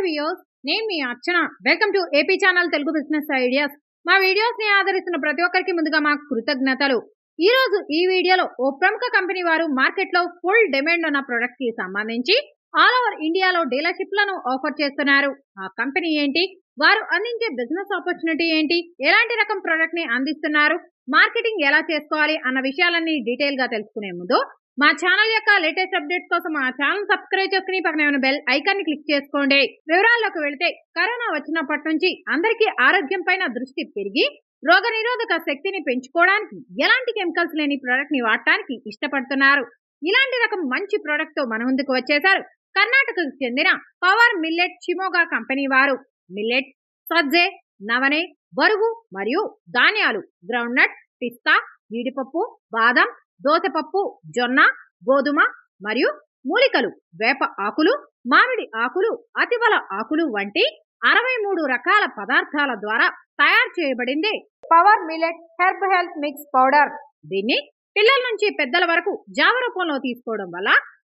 Hi viewers, నేను మీ Archana. Welcome to AP channel Telugu business ideas. మా వీడియోస్ ని ఆదరిస్తున్న ప్రతి ఒక్కరికి ముందుగా మా కృతజ్ఞతలు. ఈ రోజు ఈ వీడియోలో ఓ ప్రముఖ కంపెనీ వారు మార్కెట్ లో ఫుల్ డిమాండ్ ఉన్న ప్రొడక్ట్ కి సంబంధించి ఆల్ ఓవర్ ఇండియాలో డీలర్షిప్లను ఆఫర్ చేస్తున్నారు. ఆ కంపెనీ ఏంటి, వారు అందించే బిజినెస్ ఆపర్చునిటీ ఏంటి, ఎలాంటి రకం ప్రొడక్ట్ ని అందిస్తున్నారు, మార్కెటింగ్ ఎలా చేసుకోవాలి అన్న విషయాలన్నీ డీటెయిల్ గా తెలుసుకునే ముందు మా ఛానల్ యొక్క లేటెస్ట్ అప్డేట్స్ కోసం మా ఛానల్ సబ్స్క్రైబ్ చేసుకుని పక్కనే ఉన్న బెల్ ఐకాన్ ని క్లిక్ చేసుకోండి. వివరాల్లోకి వెళితే, కరోనా వచ్చినప్పటి నుంచి అందరికీ ఆరోగ్యం పైన దృష్టి పెరిగి రోగనిరోధక శక్తిని పెంచుకోవడానికి ఎలాంటి కెమికల్స్ లేని ప్రొడక్ట్ ని వాడటానికి ఇష్టపడుతున్నారు. ఇలాంటి రకం మంచి ప్రొడక్ట్ తో మన ముందుకు వచ్చేశారు కర్ణాటకకు చెందిన పవర్ మిల్లెట్ షిమోగా కంపెనీ వారు. మిల్లెట్, సజ్జే, నవనె, బరుగు మరియు ధాన్యాలు, గ్రౌండ్ నట్, పిస్తా, జీడిపప్పు, బాదం, దోసపప్పు, జొన్న, గోధుమ మరియు మూలికలు, వేప ఆకులు, మామిడి ఆకులు, అతివల ఆకులు వంటి 63 రకాల పదార్థాల ద్వారా తయారు చేయబడింది power millet herb health mix powder. దీన్ని పిల్లల నుంచి పెద్దల వరకు జావ రూపంలో తీసుకోవడం వల్ల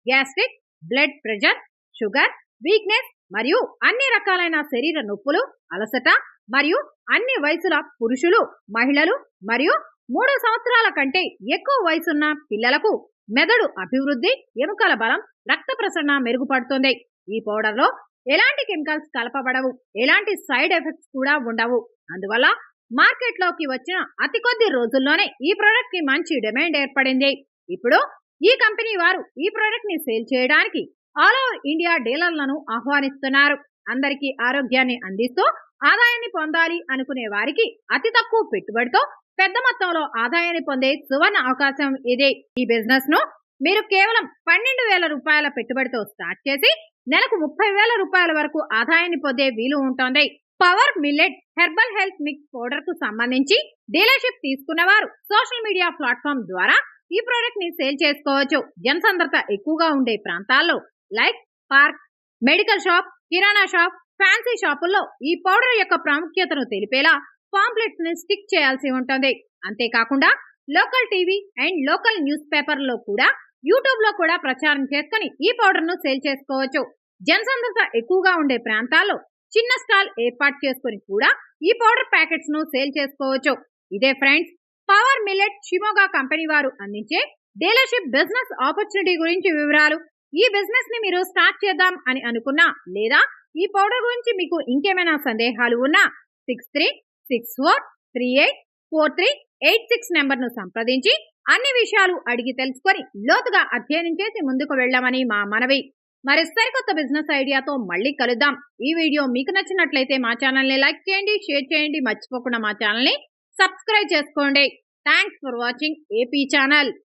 gastric, blood pressure, sugar, weakness మరియు అన్ని రకాలైన శరీర నొప్పులు, అలసట మరియు అన్ని వయసుల పురుషులు, మహిళలు మరియు 3 సంవత్సరాల కంటే ఎక్కువ వయసున్న పిల్లలకు మెదడు అభివృద్ధి, ఎముకల బలం, రక్త ప్రసరణ మెరుగుపడుతుంది. ఈ పౌడర్ లో ఎలాంటి కెమికల్స్ కలపబడవు, ఎలాంటి సైడ్ ఎఫెక్ట్స్ కూడా ఉండవు. అందువల్ల మార్కెట్ లోకి వచ్చిన అతి కొద్ది రోజుల్లోనే ఈ ప్రొడక్ట్ కి మంచి డిమాండ్ ఏర్పడింది. ఇప్పుడు ఈ కంపెనీ వారు ఈ ప్రొడక్ట్ ని సేల్ చేయడానికి ఆల్ ఓవర్ ఇండియా డీలర్లను ఆహ్వానిస్తున్నారు. అందరికీ ఆరోగ్యాన్ని అందిస్తూ ఆదాయాన్ని పొందాలి అనుకునే వారికి అతి తక్కువ పెట్టుబడితో పెద్ద మొత్తంలో ఆదాయాన్ని పొందే సువర్ణ అవకాశం ఇదే. ఈ బిజినెస్ ను మీరు కేవలం 12,000 రూపాయల పెట్టుబడితో స్టార్ట్ చేసి నెలకు 30,000 రూపాయల వరకు ఆదాయాన్ని పొందే వీలు ఉంటుంది. Power millet herbal health mix powder కు సంబంధించి డీలర్షిప్ తీసుకున్న వారు సోషల్ మీడియా ప్లాట్ఫామ్ ద్వారా ఈ ప్రోడక్ట్ ని సేల్ చేసుకోవచ్చు. జనసాంద్రత ఎక్కువగా ఉండే ప్రాంతాల్లో లైక్ పార్క్, మెడికల్ షాప్, కిరాణా షాప్, ఫ్యాన్సీ షాపుల్లో ఈ పౌడర్ యొక్క ప్రాముఖ్యతను తెలిపేలా పాంప్లెట్స్ ని స్టిక్ చేయాల్సి ఉంటుంది. అంతేకాకుండా local TV and local news పేపర్లో కూడా, యూట్యూబ్ లో కూడా ప్రచారం చేసుకుని ఈ పౌడర్ ను సేల్ చేసుకోవచ్చు. జనసాంద్రత ఎక్కువగా ఉండే ప్రాంతాల్లో చిన్న స్టాల్ ఏర్పాటు చేసుకుని కూడా ఈ పౌడర్ ప్యాకెట్స్ ను సేల్ చేసుకోవచ్చు. ఇదే friends, power millet Shimoga company వారు అందించే డీలర్షిప్ బిజినెస్ ఆపర్చునిటీ గురించి వివరాలు. ఈ బిజినెస్ ని మీరు స్టార్ట్ చేద్దాం అని అనుకున్నా, లేదా ఈ పౌడర్ గురించి మీకు ఇంకేమైనా సందేహాలు ఉన్నా 6364384386 నెంబర్ ను సంప్రదించి అన్ని విషయాలు అడిగి తెలుసుకొని లోతుగా అధ్యయనం చేసి ముందుకు వెళ్ళమని మా మనవి. మరి సరికొత్త బిజినెస్ ఐడియాతో మళ్ళీ కలుద్దాం. ఈ వీడియో మీకు నచ్చినట్లయితే మా ఛానల్ ని లైక్ చేయండి, షేర్ చేయండి, మర్చిపోకుండా మా ఛానల్ ని సబ్స్క్రైబ్ చేసుకోండి. Thanks for watching AP channel.